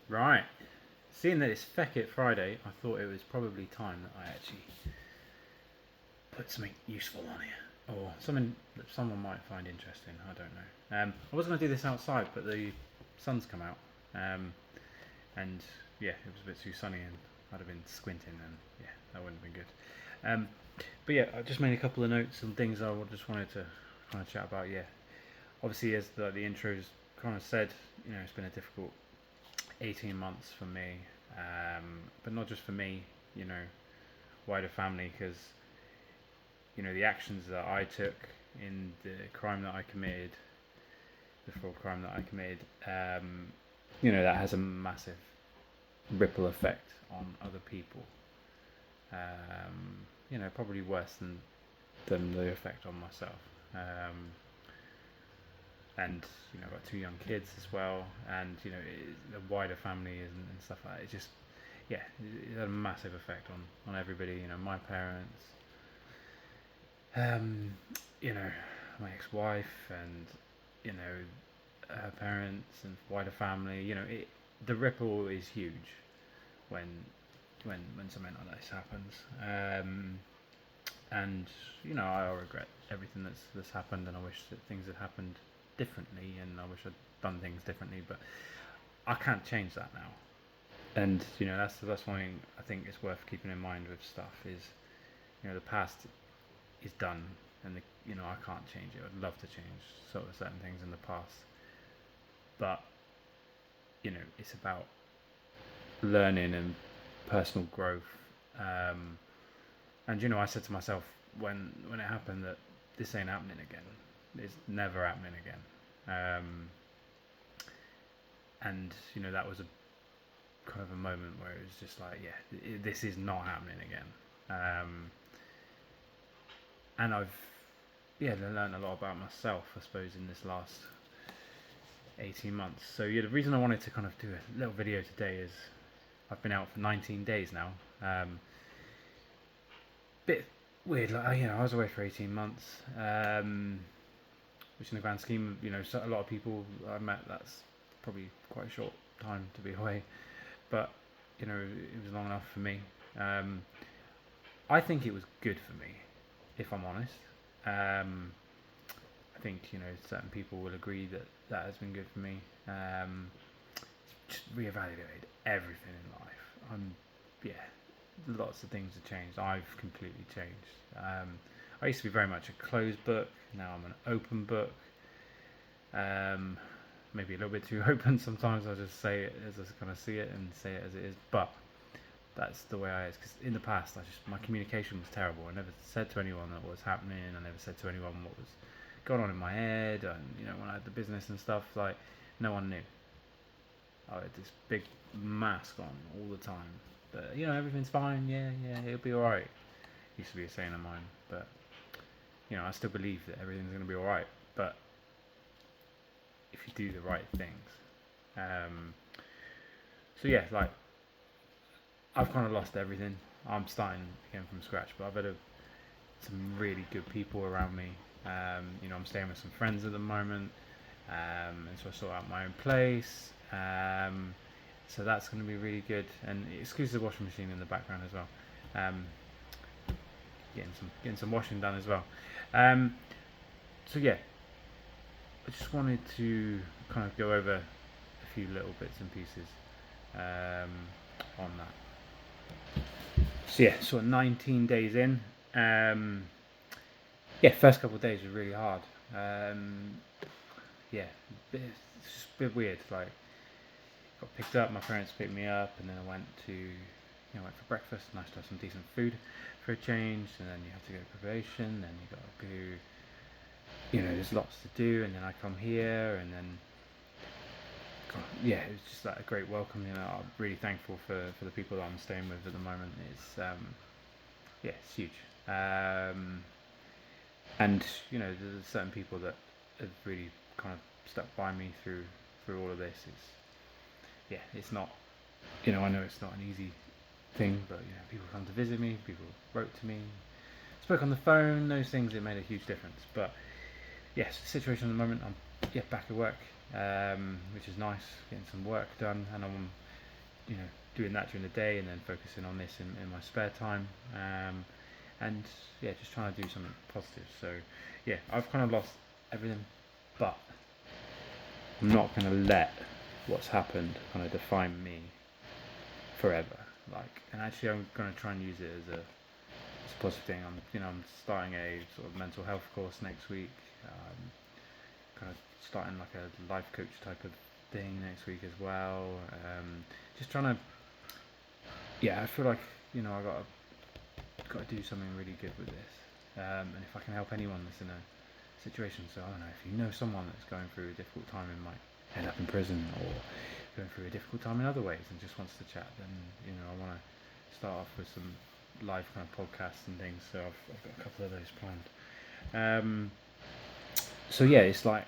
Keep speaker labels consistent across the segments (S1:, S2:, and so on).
S1: Right. Seeing that it's Feckit Friday, I thought it was probably time that I actually put something useful on here. Or something that someone might find interesting. I don't know. I was going to do this outside, but the sun's come out. And yeah, it was a bit too sunny and I'd have been squinting and yeah, that wouldn't have been good. But yeah, I just made a couple of notes and things I just wanted to kind of chat about. Yeah, obviously, as the intro's kind of said, it's been a difficult 18 months for me, but not just for me, you know, wider family, because the actions that I took in the crime that I committed, the fraud crime that I committed, that has a massive ripple effect on other people. Probably worse than the effect on myself. And I've got two young kids as well, and the wider family and stuff like that. It just, yeah, it had a massive effect on everybody. My parents, um, you know, my ex-wife, and her parents and wider family. The ripple is huge when when something like this happens. And I regret everything that's happened, and I wish that things had happened differently, and I wish I'd done things differently, but I can't change that now. And that's one thing I think is worth keeping in mind with stuff is the past is done, and I can't change it. I'd love to change sort of certain things in the past, but it's about learning and personal growth. And I said to myself when it happened that this ain't happening again. It's never happening again. And that was a kind of a moment where it was just like, yeah, this is not happening again. And I've learned a lot about myself, I suppose, in this last 18 months. So yeah, the reason I wanted to kind of do a little video today is I've been out for 19 days now. Bit weird, like I was away for 18 months, which in the grand scheme of so a lot of people I met, that's probably quite a short time to be away, but it was long enough for me. I think it was good for me, if I'm honest. I think certain people will agree that that has been good for me. Just reevaluated everything in life. Yeah, lots of things have changed. I've completely changed. I used to be very much a closed book. Now I'm an open book. Maybe a little bit too open sometimes. I just say it as I kind of see it and say it as it is. But that's the way I is. Because in the past, my communication was terrible. I never said to anyone what was happening. I never said to anyone what was going on in my head. And when I had the business and stuff, like no one knew. I had this big mask on all the time. But everything's fine. Yeah, it'll be all right. Used to be a saying of mine, but I still believe that everything's going to be all right. But if you do the right things, so yeah, like I've kind of lost everything. I'm starting again from scratch, but I've had some really good people around me. I'm staying with some friends at the moment, and so I sort out my own place. So that's going to be really good, and exclusive washing machine in the background as well. Getting some washing done as well. So yeah, I just wanted to kind of go over a few little bits and pieces on that. So yeah, sort of 19 days in. First couple of days were really hard. It's just a bit weird. Like, got picked up, my parents picked me up, and then I went for breakfast. Nice to have some decent food for a change, and then you have to go to probation, and you got to go, there's lots to do, and then I come here, and then, God, yeah, it was just like a great welcome. I'm really thankful for the people that I'm staying with at the moment. It's huge. And there's certain people that have really kind of stuck by me through all of this. It's not, I know it's not an easy thing, but people come to visit me, people wrote to me, spoke on the phone, those things, it made a huge difference. But yes, the situation at the moment, I'm back at work, which is nice, getting some work done, and I'm doing that during the day and then focusing on this in my spare time. And yeah, just trying to do something positive. So yeah, I've kind of lost everything, but I'm not going to let what's happened kind of define me forever. And actually, I'm going to try and use it as a positive thing. I'm starting a sort of mental health course next week. Kind of starting like a life coach type of thing next week as well. Just trying to, yeah, I feel like I got to do something really good with this. And if I can help anyone that's in a situation, so I don't know, if you know someone that's going through a difficult time and might end up in prison or going through a difficult time in other ways and just wants to chat, then I want to start off with some live kind of podcasts and things. So I've got a couple of those planned. So yeah, it's like,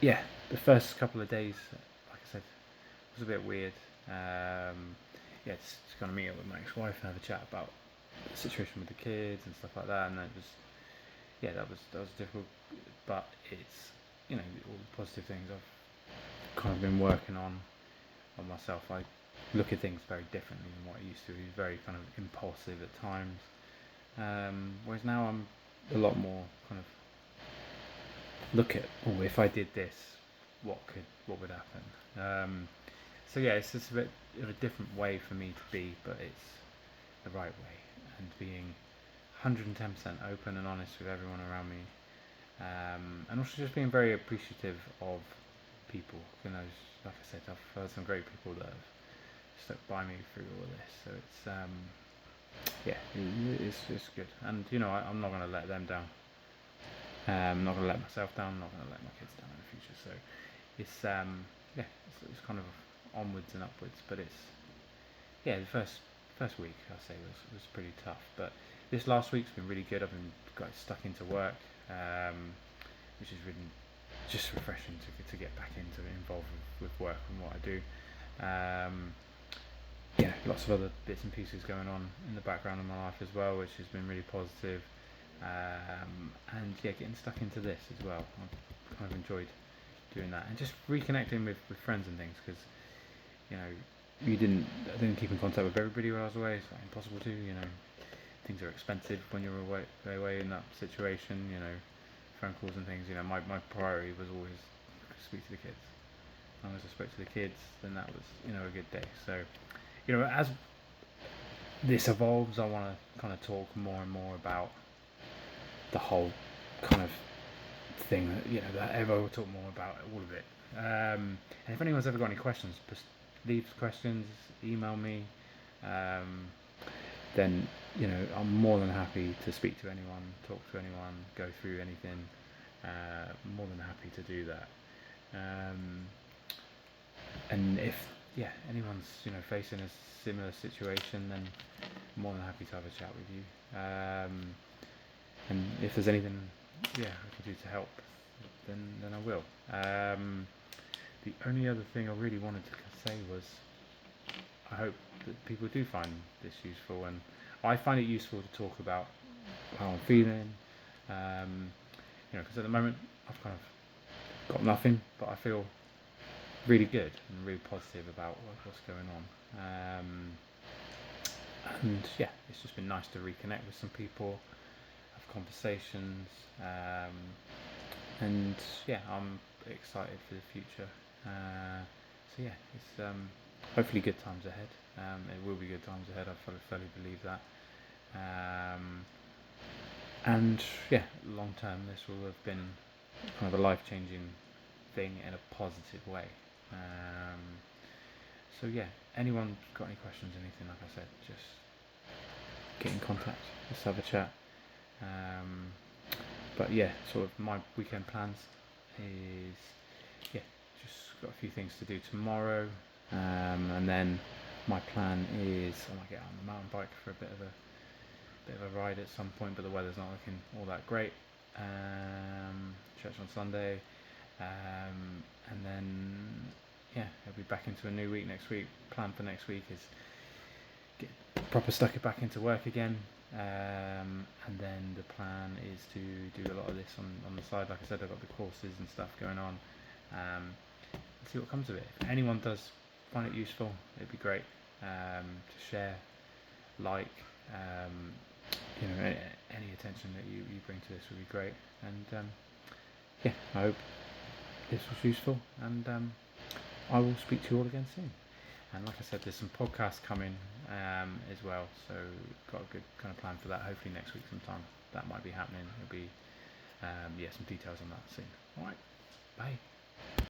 S1: yeah, the first couple of days, like I said, was a bit weird. Yeah, just kind of meet up with my ex-wife and have a chat about the situation with the kids and stuff like that, and that was difficult, but it's all the positive things I've kind of been working on myself. I look at things very differently than what I used to. Be very kind of impulsive at times, whereas now I'm a lot more kind of look at, oh, if I did this, what would happen. So yeah, it's just a bit of a different way for me to be, but it's the right way, and being 110% open and honest with everyone around me, and also just being very appreciative of people. Like I said, I've heard some great people that have stuck by me through all of this, so it's it's good, and I'm not going to let them down. I'm not going to let myself down. I'm not going to let my kids down in the future. So it's kind of onwards and upwards, but it's the first week I say was pretty tough, but this last week's been really good. I've been got stuck into work, which is really just refreshing to get back into involved with work and what I do. Lots of other bits and pieces going on in the background of my life as well, which has been really positive. And getting stuck into this as well. I've kind of enjoyed doing that and just reconnecting with friends and things, because I didn't keep in contact with everybody when I was away. It's like impossible to. Things are expensive when you're away in that situation. Phone calls and things. My priority was always speak to the kids. As long as I spoke to the kids, then that was a good day. So as this evolves, I want to kind of talk more and more about the whole kind of thing that ever will talk more about all of it. And if anyone's ever got any questions, just leave questions, email me. Then I'm more than happy to speak to anyone, talk to anyone, go through anything. More than happy to do that. And if anyone's facing a similar situation, then I'm more than happy to have a chat with you. And if there's anything I can do to help, then I will. The only other thing I really wanted to say was, I hope that people do find this useful, and I find it useful to talk about how I'm feeling. Because at the moment I've kind of got nothing, but I feel really good and really positive about what's going on. And it's just been nice to reconnect with some people, have conversations, and I'm excited for the future. So it's hopefully good times ahead. It will be good times ahead. I fully believe that. And long term, this will have been kind of a life-changing thing in a positive way. So anyone got any questions, anything, like I said, just get in contact. Let's have a chat. But sort of my weekend plans is just got a few things to do tomorrow, and then my plan is I might get on the mountain bike for a bit of a ride at some point, but the weather's not looking all that great. Church on Sunday, and then I'll be back into a new week next week. Plan for next week is get proper stuck it back into work again, and then the plan is to do a lot of this on the side. Like I said, I've got the courses and stuff going on. See what comes of it. If anyone does find it useful, it'd be great. To share, like, um, any attention that you bring to this would be great. And yeah, I hope this was useful, and I will speak to you all again soon. And like I said, there's some podcasts coming as well, so got a good kind of plan for that. Hopefully next week sometime that might be happening. There'll be some details on that soon. All right, bye.